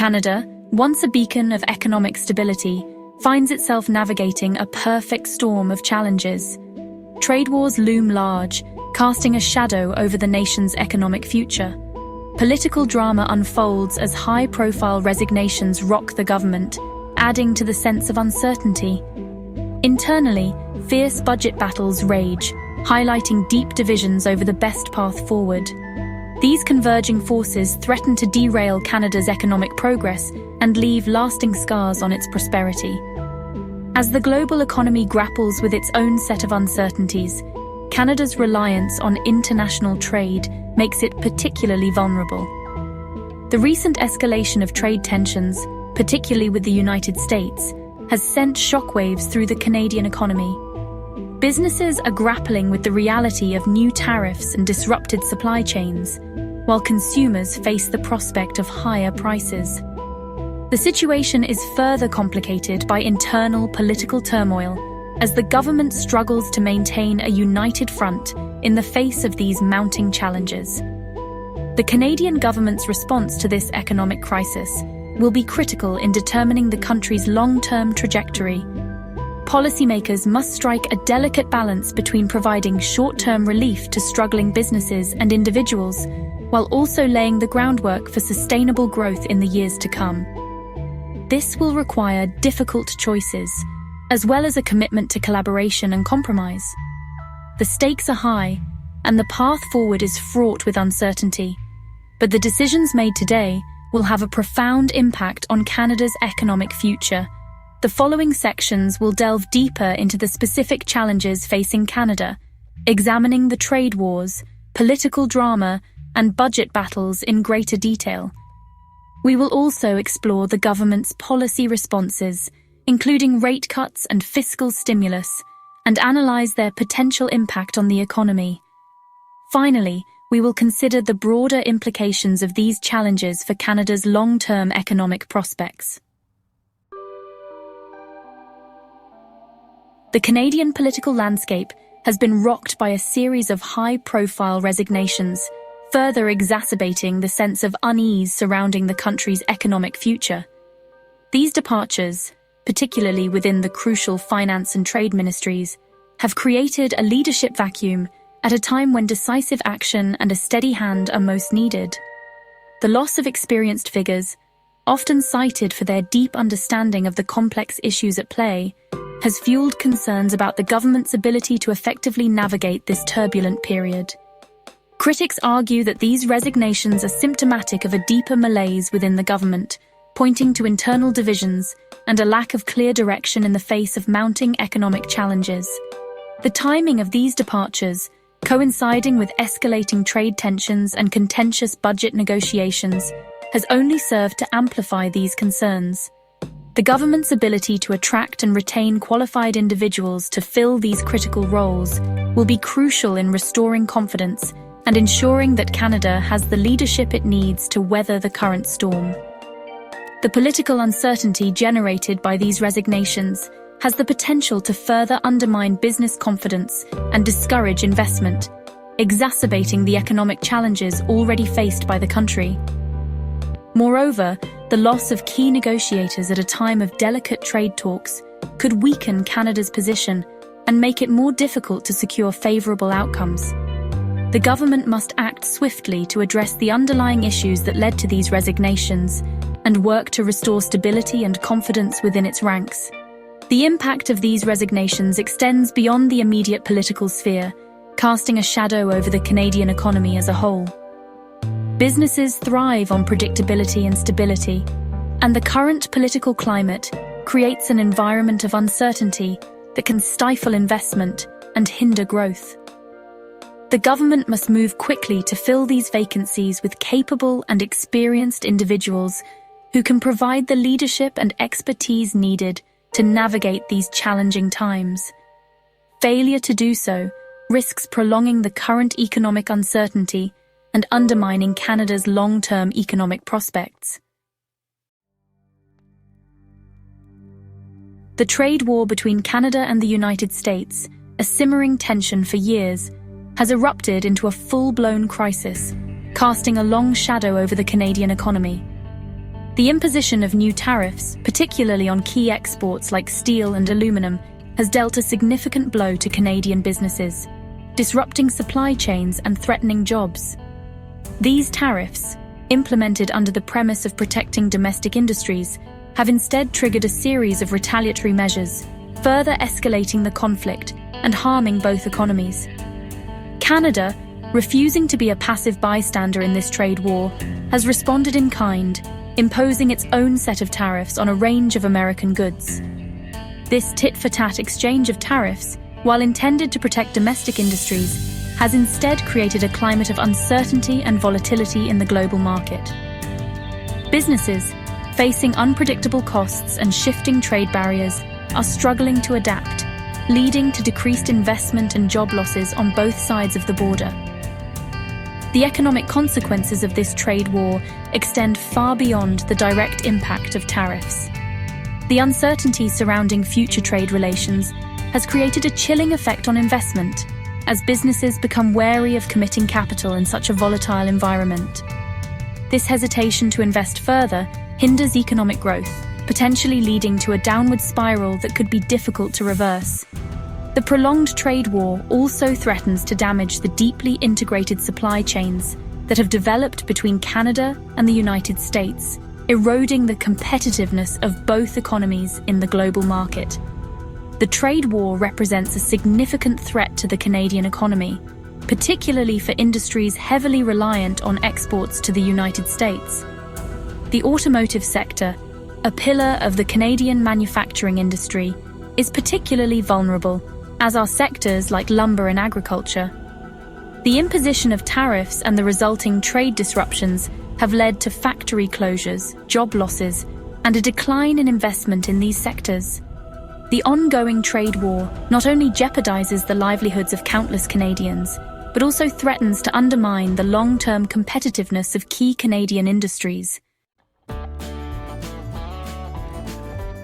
Canada, once a beacon of economic stability, finds itself navigating a perfect storm of challenges. Trade wars loom large, casting a shadow over the nation's economic future. Political drama unfolds as high-profile resignations rock the government, adding to the sense of uncertainty. Internally, fierce budget battles rage, highlighting deep divisions over the best path forward. These converging forces threaten to derail Canada's economic progress and leave lasting scars on its prosperity. As the global economy grapples with its own set of uncertainties, Canada's reliance on international trade makes it particularly vulnerable. The recent escalation of trade tensions, particularly with the United States, has sent shockwaves through the Canadian economy. Businesses are grappling with the reality of new tariffs and disrupted supply chains, while consumers face the prospect of higher prices. The situation is further complicated by internal political turmoil, as the government struggles to maintain a united front in the face of these mounting challenges. The Canadian government's response to this economic crisis will be critical in determining the country's long-term trajectory. Policymakers must strike a delicate balance between providing short-term relief to struggling businesses and individuals, while also laying the groundwork for sustainable growth in the years to come. This will require difficult choices, as well as a commitment to collaboration and compromise. The stakes are high, and the path forward is fraught with uncertainty, but the decisions made today will have a profound impact on Canada's economic future. The following sections will delve deeper into the specific challenges facing Canada, examining the trade wars, political drama, and budget battles in greater detail. We will also explore the government's policy responses, including rate cuts and fiscal stimulus, and analyze their potential impact on the economy. Finally, we will consider the broader implications of these challenges for Canada's long-term economic prospects. The Canadian political landscape has been rocked by a series of high-profile resignations, further exacerbating the sense of unease surrounding the country's economic future. These departures, particularly within the crucial finance and trade ministries, have created a leadership vacuum at a time when decisive action and a steady hand are most needed. The loss of experienced figures, often cited for their deep understanding of the complex issues at play, has fueled concerns about the government's ability to effectively navigate this turbulent period. Critics argue that these resignations are symptomatic of a deeper malaise within the government, pointing to internal divisions and a lack of clear direction in the face of mounting economic challenges. The timing of these departures, coinciding with escalating trade tensions and contentious budget negotiations, has only served to amplify these concerns. The government's ability to attract and retain qualified individuals to fill these critical roles will be crucial in restoring confidence and ensuring that Canada has the leadership it needs to weather the current storm. The political uncertainty generated by these resignations has the potential to further undermine business confidence and discourage investment, exacerbating the economic challenges already faced by the country. Moreover, the loss of key negotiators at a time of delicate trade talks could weaken Canada's position and make it more difficult to secure favourable outcomes. The government must act swiftly to address the underlying issues that led to these resignations and work to restore stability and confidence within its ranks. The impact of these resignations extends beyond the immediate political sphere, casting a shadow over the Canadian economy as a whole. Businesses thrive on predictability and stability, and the current political climate creates an environment of uncertainty that can stifle investment and hinder growth. The government must move quickly to fill these vacancies with capable and experienced individuals who can provide the leadership and expertise needed to navigate these challenging times. Failure to do so risks prolonging the current economic uncertainty and undermining Canada's long-term economic prospects. The trade war between Canada and the United States, a simmering tension for years, has erupted into a full-blown crisis, casting a long shadow over the Canadian economy. The imposition of new tariffs, particularly on key exports like steel and aluminum, has dealt a significant blow to Canadian businesses, disrupting supply chains and threatening jobs. These tariffs, implemented under the premise of protecting domestic industries, have instead triggered a series of retaliatory measures, further escalating the conflict and harming both economies. Canada, refusing to be a passive bystander in this trade war, has responded in kind, imposing its own set of tariffs on a range of American goods. This tit-for-tat exchange of tariffs, while intended to protect domestic industries, has instead created a climate of uncertainty and volatility in the global market. Businesses, facing unpredictable costs and shifting trade barriers, are struggling to adapt, leading to decreased investment and job losses on both sides of the border. The economic consequences of this trade war extend far beyond the direct impact of tariffs. The uncertainty surrounding future trade relations has created a chilling effect on investment, as businesses become wary of committing capital in such a volatile environment. This hesitation to invest further hinders economic growth, potentially leading to a downward spiral that could be difficult to reverse. The prolonged trade war also threatens to damage the deeply integrated supply chains that have developed between Canada and the United States, eroding the competitiveness of both economies in the global market. The trade war represents a significant threat to the Canadian economy, particularly for industries heavily reliant on exports to the United States. The automotive sector, a pillar of the Canadian manufacturing industry, is particularly vulnerable, as are sectors like lumber and agriculture. The imposition of tariffs and the resulting trade disruptions have led to factory closures, job losses, and a decline in investment in these sectors. The ongoing trade war not only jeopardizes the livelihoods of countless Canadians, but also threatens to undermine the long-term competitiveness of key Canadian industries.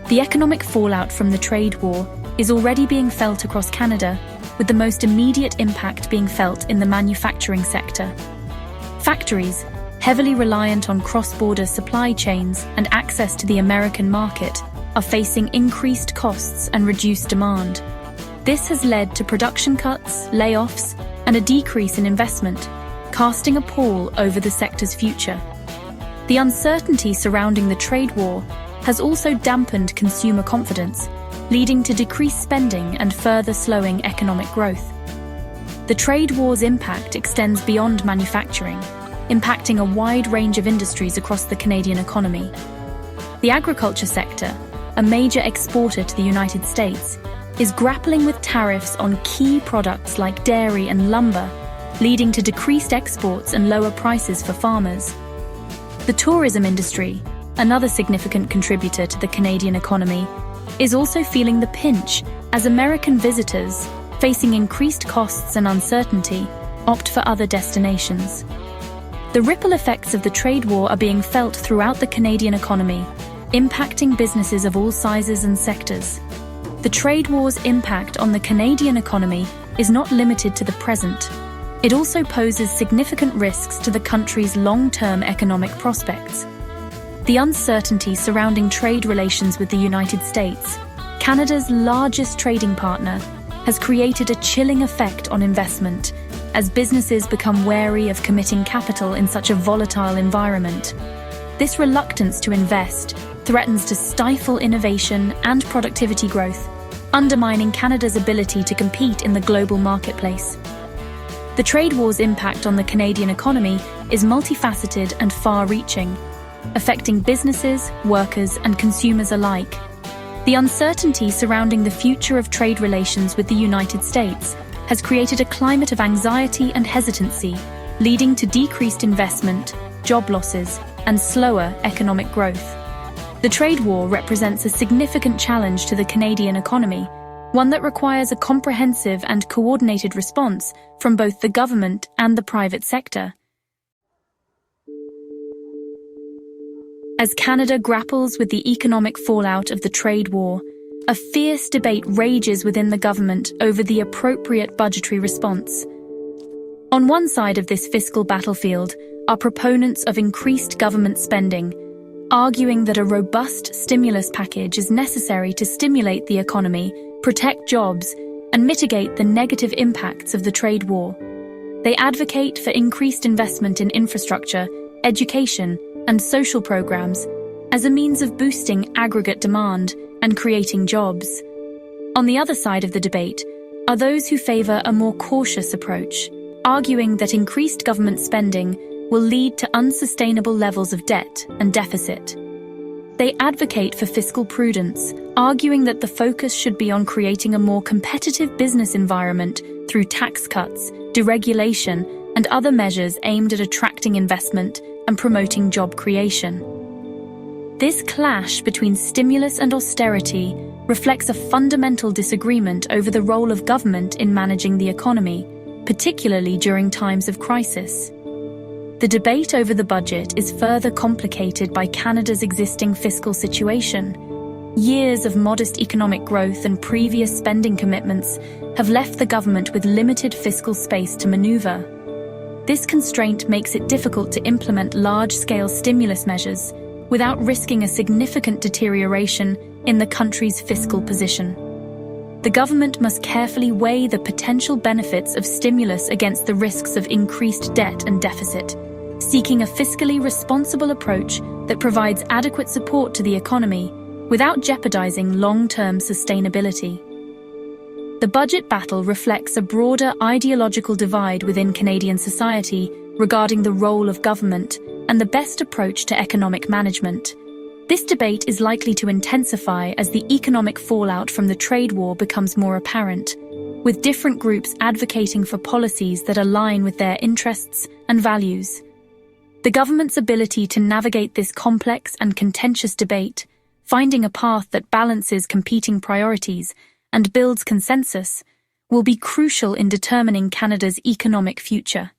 The economic fallout from the trade war is already being felt across Canada, with the most immediate impact being felt in the manufacturing sector. Factories, heavily reliant on cross-border supply chains and access to the American market, are facing increased costs and reduced demand. This has led to production cuts, layoffs, and a decrease in investment, casting a pall over the sector's future. The uncertainty surrounding the trade war has also dampened consumer confidence, leading to decreased spending and further slowing economic growth. The trade war's impact extends beyond manufacturing, impacting a wide range of industries across the Canadian economy. The agriculture sector, a major exporter to the United States, is grappling with tariffs on key products like dairy and lumber, leading to decreased exports and lower prices for farmers. The tourism industry, another significant contributor to the Canadian economy, is also feeling the pinch as American visitors, facing increased costs and uncertainty, opt for other destinations. The ripple effects of the trade war are being felt throughout the Canadian economy, impacting businesses of all sizes and sectors. The trade war's impact on the Canadian economy is not limited to the present. It also poses significant risks to the country's long-term economic prospects. The uncertainty surrounding trade relations with the United States, Canada's largest trading partner, has created a chilling effect on investment as businesses become wary of committing capital in such a volatile environment. This reluctance to invest threatens to stifle innovation and productivity growth, undermining Canada's ability to compete in the global marketplace. The trade war's impact on the Canadian economy is multifaceted and far-reaching, affecting businesses, workers, and consumers alike. The uncertainty surrounding the future of trade relations with the United States has created a climate of anxiety and hesitancy, leading to decreased investment, job losses, and slower economic growth. The trade war represents a significant challenge to the Canadian economy, one that requires a comprehensive and coordinated response from both the government and the private sector. As Canada grapples with the economic fallout of the trade war, a fierce debate rages within the government over the appropriate budgetary response. On one side of this fiscal battlefield are proponents of increased government spending, arguing that a robust stimulus package is necessary to stimulate the economy, protect jobs, and mitigate the negative impacts of the trade war. They advocate for increased investment in infrastructure, education, and social programs as a means of boosting aggregate demand and creating jobs. On the other side of the debate are those who favor a more cautious approach, arguing that increased government spending will lead to unsustainable levels of debt and deficit. They advocate for fiscal prudence, arguing that the focus should be on creating a more competitive business environment through tax cuts, deregulation, and other measures aimed at attracting investment and promoting job creation. This clash between stimulus and austerity reflects a fundamental disagreement over the role of government in managing the economy, particularly during times of crisis. The debate over the budget is further complicated by Canada's existing fiscal situation. Years of modest economic growth and previous spending commitments have left the government with limited fiscal space to maneuver. This constraint makes it difficult to implement large-scale stimulus measures without risking a significant deterioration in the country's fiscal position. The government must carefully weigh the potential benefits of stimulus against the risks of increased debt and deficit, seeking a fiscally responsible approach that provides adequate support to the economy without jeopardizing long-term sustainability. The budget battle reflects a broader ideological divide within Canadian society regarding the role of government and the best approach to economic management. This debate is likely to intensify as the economic fallout from the trade war becomes more apparent, with different groups advocating for policies that align with their interests and values. The government's ability to navigate this complex and contentious debate, finding a path that balances competing priorities and builds consensus, will be crucial in determining Canada's economic future.